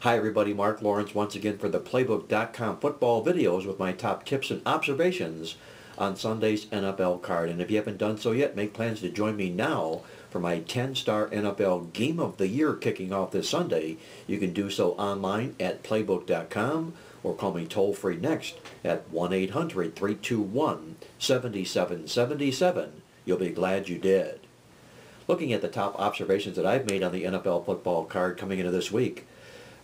Hi everybody, Mark Lawrence once again for the Playbook.com football videos with my top tips and observations on Sunday's NFL card. And if you haven't done so yet, make plans to join me now for my 10-star NFL Game of the Year kicking off this Sunday. You can do so online at Playbook.com or call me toll-free next at 1-800-321-7777. You'll be glad you did. Looking at the top observations that I've made on the NFL football card coming into this week,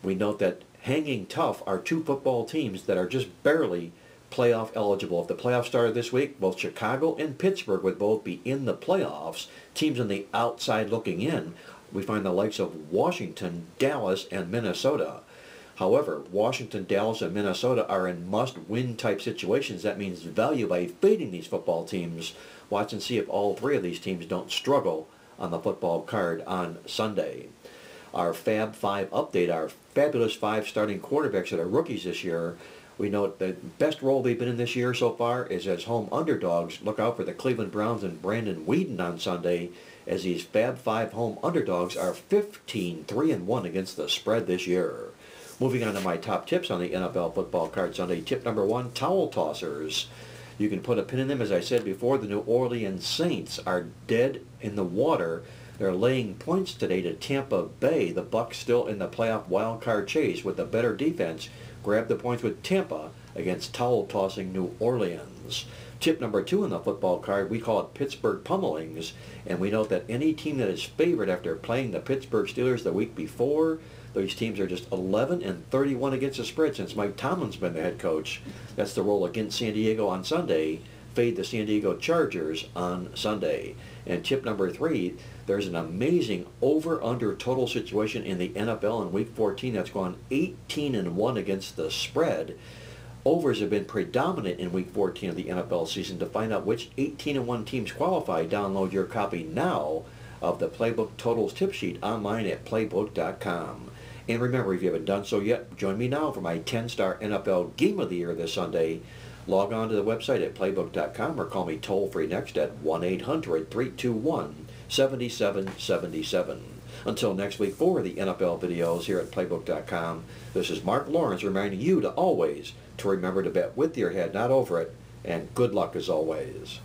we note that hanging tough are two football teams that are just barely playoff eligible. If the playoffs started this week, both Chicago and Pittsburgh would both be in the playoffs. Teams on the outside looking in, we find the likes of Washington, Dallas, and Minnesota. However, Washington, Dallas, and Minnesota are in must-win type situations. That means value by fading these football teams. Watch and see if all three of these teams don't struggle on the football card on Sunday. Our Fab 5 update, our fabulous 5 starting quarterbacks that are rookies this year. We note the best role they've been in this year so far is as home underdogs. Look out for the Cleveland Browns and Brandon Weeden on Sunday, as these Fab 5 home underdogs are 15-3-1 against the spread this year. Moving on to my top tips on the NFL football card Sunday. Tip number 1, towel tossers. You can put a pin in them. As I said before, the New Orleans Saints are dead in the water. They're laying points today to Tampa Bay. The Bucs still in the playoff wild card chase with the better defense. Grab the points with Tampa against towel-tossing New Orleans. Tip number 2 on the football card, we call it Pittsburgh pummelings. And we note that any team that is favored after playing the Pittsburgh Steelers the week before, those teams are just 11-31 against the spread since Mike Tomlin's been the head coach. That's the role against San Diego on Sunday. Fade the San Diego Chargers on Sunday. And tip number 3, there's an amazing over-under total situation in the NFL in Week 14 that's gone 18-1 against the spread. Overs have been predominant in Week 14 of the NFL season. To find out which 18-1 teams qualify, download your copy now of the Playbook Totals tip sheet online at Playbook.com. And remember, if you haven't done so yet, join me now for my 10-star NFL Game of the Year this Sunday. Log on to the website at Playbook.com or call me toll-free next at 1-800-321-7777. Until next week for the NFL videos here at Playbook.com, this is Mark Lawrence reminding you to always remember to bet with your head, not over it, and good luck as always.